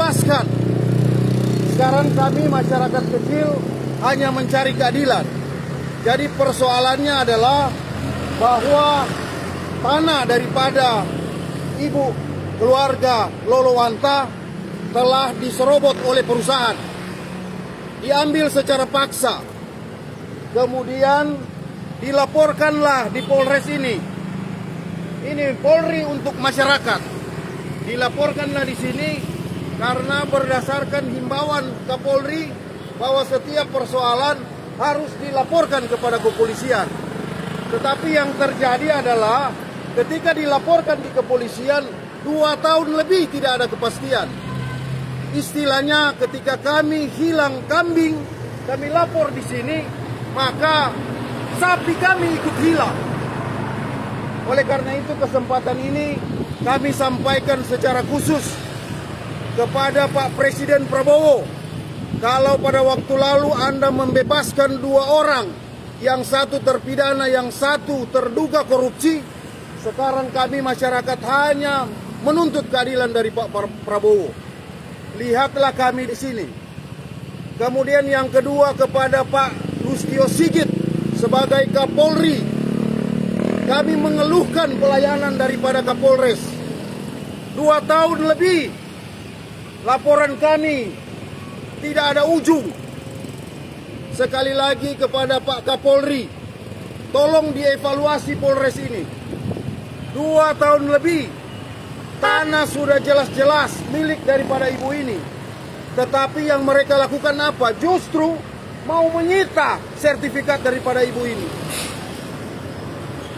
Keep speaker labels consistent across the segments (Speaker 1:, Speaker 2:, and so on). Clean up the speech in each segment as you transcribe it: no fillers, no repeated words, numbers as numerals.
Speaker 1: membebaskan. Sekarang kami masyarakat kecil hanya mencari keadilan. Jadi persoalannya adalah bahwa tanah daripada ibu keluarga Lolowanta telah diserobot oleh perusahaan, diambil secara paksa, kemudian dilaporkanlah di Polres ini Polri untuk masyarakat, dilaporkanlah di sini karena berdasarkan himbauan Kapolri bahwa setiap persoalan harus dilaporkan kepada kepolisian. Tetapi yang terjadi adalah ketika dilaporkan di kepolisian 2 tahun lebih tidak ada kepastian. Istilahnya ketika kami hilang kambing, kami lapor di sini, maka sapi kami ikut hilang. Oleh karena itu kesempatan ini kami sampaikan secara khusus kepada Pak Presiden Prabowo. Kalau pada waktu lalu Anda membebaskan 2 orang, yang satu terpidana, yang satu terduga korupsi, sekarang kami masyarakat hanya menuntut keadilan dari Pak Prabowo. Lihatlah kami di sini. Kemudian yang kedua kepada Pak Lustio Sigit sebagai Kapolri. Kami mengeluhkan pelayanan daripada Kapolres. 2 tahun lebih laporan kami tidak ada ujung. Sekali lagi kepada Pak Kapolri, tolong dievaluasi Polres ini. 2 tahun lebih, tanah sudah jelas-jelas milik daripada ibu ini. Tetapi yang mereka lakukan apa? Justru mau menyita sertifikat daripada ibu ini.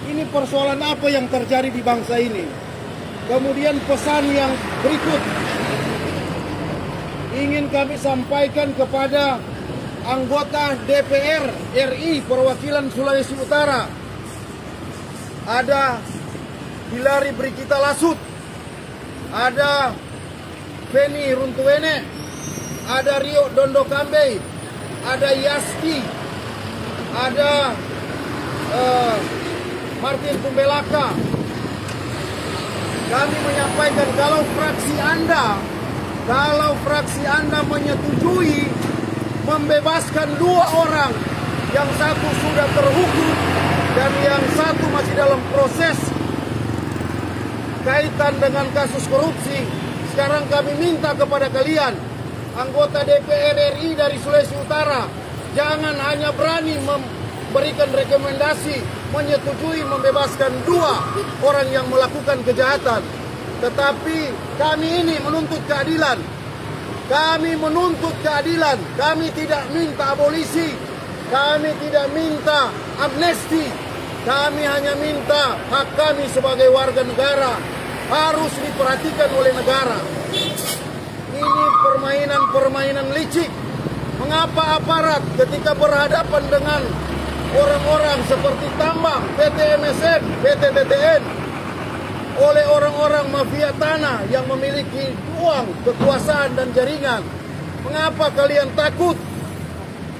Speaker 1: Ini persoalan apa yang terjadi di bangsa ini? Kemudian pesan yang berikut ingin kami sampaikan kepada anggota DPR RI perwakilan Sulawesi Utara. Ada Hilary Brigita Lasut, ada Feni Runtuwene, ada Rio Dondo Kambe, ada Yasti, ada Martin Kumbelaka. Kami menyampaikan kalau fraksi Anda menyetujui membebaskan 2 orang, yang satu sudah terhukum dan yang satu masih dalam proses kaitan dengan kasus korupsi. Sekarang kami minta kepada kalian, anggota DPR RI dari Sulawesi Utara, jangan hanya berani memberikan rekomendasi menyetujui membebaskan 2 orang yang melakukan kejahatan. Tetapi kami ini menuntut keadilan. Kami menuntut keadilan. Kami tidak minta abolisi. Kami tidak minta amnesti. Kami hanya minta hak kami sebagai warga negara harus diperhatikan oleh negara. Ini permainan licik. Mengapa aparat ketika berhadapan dengan orang-orang seperti tambang, PT MSN, PT TTN, oleh orang-orang mafia tanah yang memiliki uang, kekuasaan dan jaringan, mengapa kalian takut?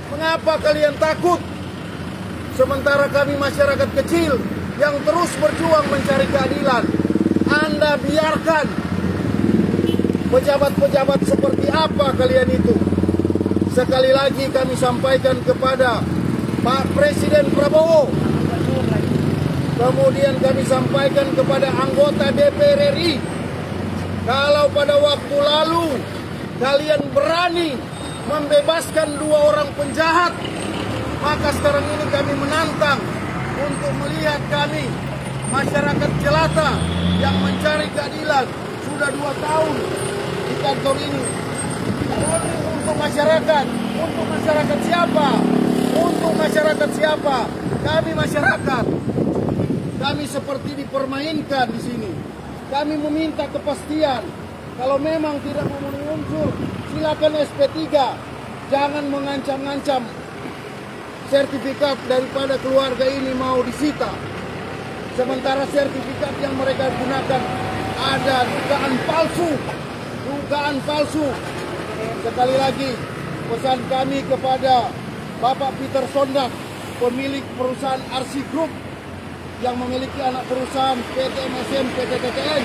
Speaker 1: Mengapa kalian takut? Sementara kami masyarakat kecil yang terus berjuang mencari keadilan, Anda biarkan pejabat-pejabat seperti apa kalian itu. Sekali lagi kami sampaikan kepada Pak Presiden Prabowo, kemudian kami sampaikan kepada anggota DPR RI, kalau pada waktu lalu kalian berani membebaskan 2 orang penjahat, maka sekarang ini kami menantang untuk melihat kami masyarakat jelata yang mencari keadilan sudah 2 tahun di kantor ini. Untuk masyarakat siapa? Untuk masyarakat siapa? Kami masyarakat. Kami seperti dipermainkan di sini. Kami meminta kepastian. Kalau memang tidak memenuhi unsur, silakan SP3. Jangan mengancam-ngancam sertifikat daripada keluarga ini mau disita. Sementara sertifikat yang mereka gunakan ada dugaan palsu. Sekali lagi, pesan kami kepada Bapak Peter Sondak, pemilik perusahaan RC Group yang memiliki anak perusahaan PT MSN, PT TTN.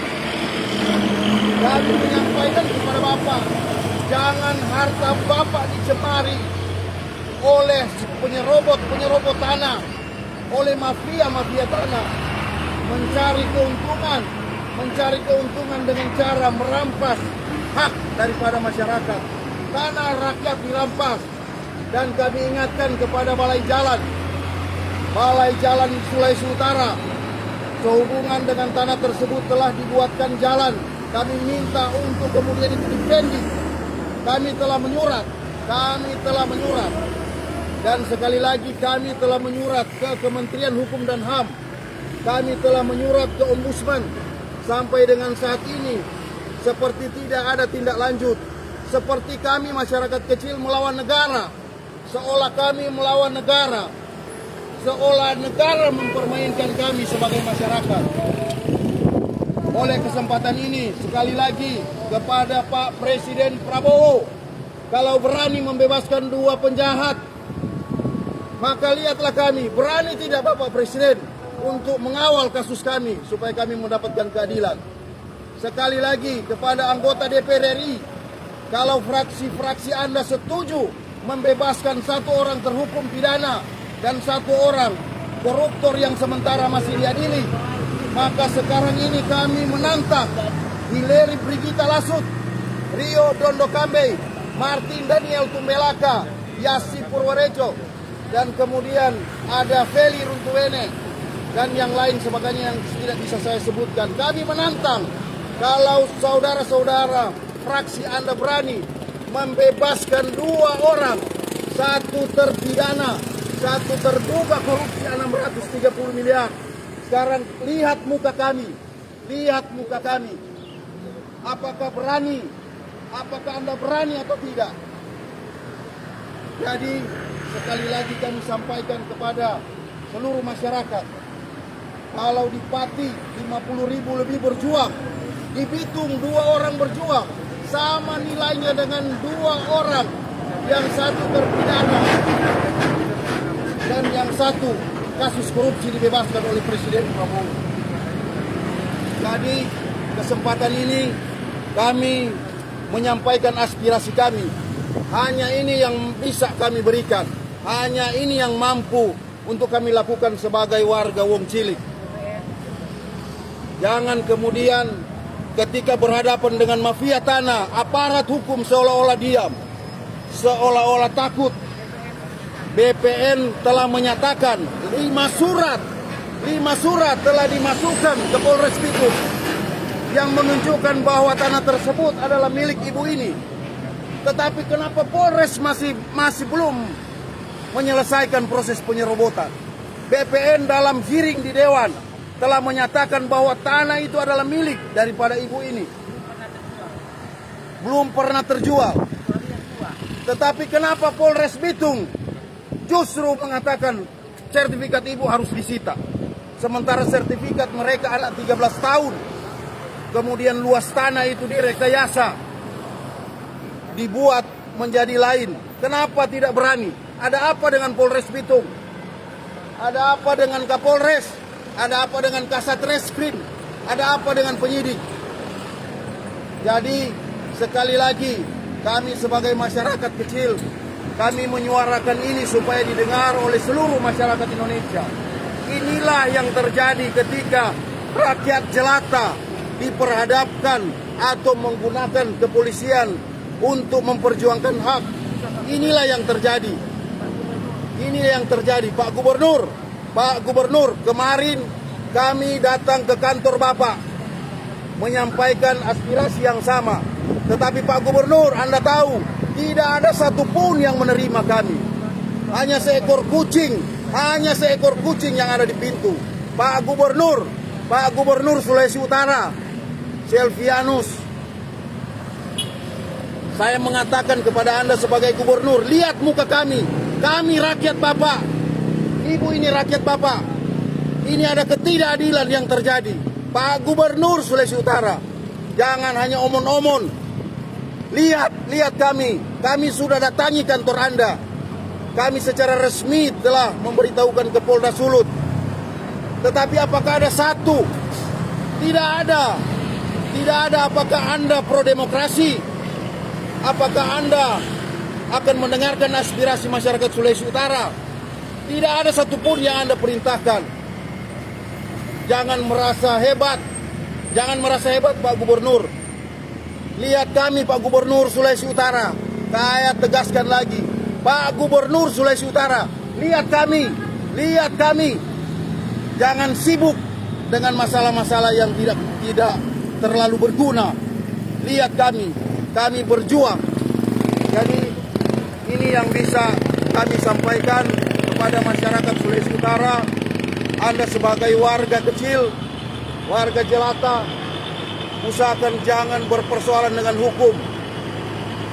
Speaker 1: Kami menyampaikan kepada Bapak, jangan harta Bapak dicemari oleh penyerobot tanah, oleh mafia tanah, mencari keuntungan dengan cara merampas hak daripada masyarakat. Tanah rakyat dirampas, dan kami ingatkan kepada Balai Jalan Sulawesi Utara, sehubungan dengan tanah tersebut telah dibuatkan jalan. Kami minta untuk kemudian itu dipending. Kami telah menyurat. Dan sekali lagi kami telah menyurat ke Kementerian Hukum dan HAM. Kami telah menyurat ke Ombudsman. Sampai dengan saat ini seperti tidak ada tindak lanjut. Seperti kami masyarakat kecil melawan negara. Seolah kami melawan negara. Seolah negara mempermainkan kami sebagai masyarakat. Oleh kesempatan ini, sekali lagi kepada Pak Presiden Prabowo, kalau berani membebaskan 2 penjahat, maka lihatlah kami, berani tidak Bapak Presiden untuk mengawal kasus kami, supaya kami mendapatkan keadilan. Sekali lagi kepada anggota DPR RI, kalau fraksi-fraksi Anda setuju membebaskan 1 orang terhukum pidana dan 1 orang koruptor yang sementara masih diadili, maka sekarang ini kami menantang Hillary Brigita Lasut, Rio Dondo Kambe, Martin Daniel Tumbelaka, Yassi Purworejo, dan kemudian ada Feli Runtuwene, dan yang lain sebagainya yang tidak bisa saya sebutkan. Kami menantang kalau saudara-saudara fraksi Anda berani membebaskan 2 orang, 1 terpidana, 1 terduga korupsi 630 miliar. Sekarang lihat muka kami. Apakah berani? Apakah Anda berani atau tidak? Jadi sekali lagi kami sampaikan kepada seluruh masyarakat, kalau di Pati 50.000 lebih berjuang, di Bitung 2 orang berjuang, sama nilainya dengan 2 orang, yang 1 terpidana dan yang 1 kasus korupsi dibebaskan oleh Presiden Prabowo. Jadi kesempatan ini kami menyampaikan aspirasi kami. Hanya ini yang bisa kami berikan. Hanya ini yang mampu untuk kami lakukan sebagai warga Wong Cilik. Jangan kemudian ketika berhadapan dengan mafia tanah, aparat hukum seolah-olah diam, seolah-olah takut. BPN telah menyatakan 5 surat telah dimasukkan ke Polres Bitung yang menunjukkan bahwa tanah tersebut adalah milik ibu ini. Tetapi kenapa Polres masih belum menyelesaikan proses penyerobotan? BPN dalam hearing di Dewan telah menyatakan bahwa tanah itu adalah milik daripada ibu ini. Belum pernah terjual. Tetapi kenapa Polres Bitung justru mengatakan sertifikat ibu harus disita, sementara sertifikat mereka anak 13 tahun. Kemudian luas tanah itu direkayasa, dibuat menjadi lain. Kenapa tidak berani? Ada apa dengan Polres Bitung? Ada apa dengan Kapolres? Ada apa dengan Kasat Reskrim? Ada apa dengan penyidik? Jadi sekali lagi kami sebagai masyarakat kecil, kami menyuarakan ini supaya didengar oleh seluruh masyarakat Indonesia. Inilah yang terjadi ketika rakyat jelata diperhadapkan atau menggunakan kepolisian untuk memperjuangkan hak. Inilah yang terjadi. Pak Gubernur, kemarin kami datang ke kantor Bapak menyampaikan aspirasi yang sama. Tetapi Pak Gubernur, Anda tahu, tidak ada satupun yang menerima kami. Hanya seekor kucing yang ada di pintu. Pak Gubernur Sulawesi Utara, Selvianus, saya mengatakan kepada Anda sebagai gubernur, lihat muka kami. Kami rakyat Bapak. Ibu ini rakyat Bapak. Ini ada ketidakadilan yang terjadi. Pak Gubernur Sulawesi Utara, jangan hanya omon-omon. Lihat kami. Kami sudah datangi kantor Anda. Kami secara resmi telah memberitahukan ke Polda Sulut. Tetapi apakah ada satu? Tidak ada. Tidak ada apakah Anda pro demokrasi, apakah Anda akan mendengarkan aspirasi masyarakat Sulawesi Utara. Tidak ada satupun yang Anda perintahkan. Jangan merasa hebat. Jangan merasa hebat Pak Gubernur. Lihat kami Pak Gubernur Sulawesi Utara. Saya tegaskan lagi. Pak Gubernur Sulawesi Utara. Lihat kami. Lihat kami. Jangan sibuk dengan masalah-masalah yang tidak terlalu berguna. Lihat kami. Kami berjuang. Jadi ini yang bisa kami sampaikan kepada masyarakat Sulawesi Utara. Anda sebagai warga kecil, warga jelata, usahakan jangan berpersoalan dengan hukum.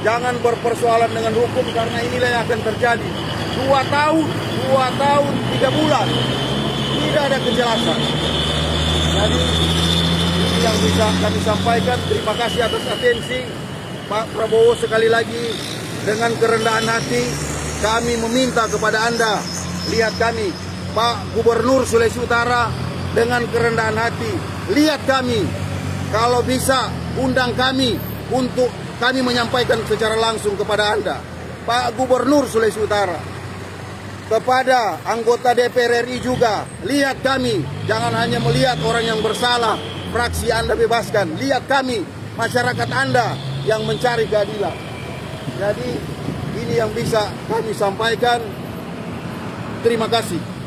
Speaker 1: Jangan berpersoalan dengan hukum karena inilah yang akan terjadi. 2 tahun, 3 bulan, tidak ada kejelasan. Jadi ini yang bisa kami sampaikan. Terima kasih atas atensi Pak Prabowo. Sekali lagi dengan kerendahan hati kami meminta kepada Anda, lihat kami Pak Gubernur Sulawesi Utara dengan kerendahan hati. Lihat kami, kalau bisa undang kami untuk kami menyampaikan secara langsung kepada Anda. Pak Gubernur Sulawesi Utara, kepada anggota DPR RI juga, lihat kami. Jangan hanya melihat orang yang bersalah, fraksi Anda bebaskan. Lihat kami, masyarakat Anda yang mencari keadilan. Jadi ini yang bisa kami sampaikan. Terima kasih.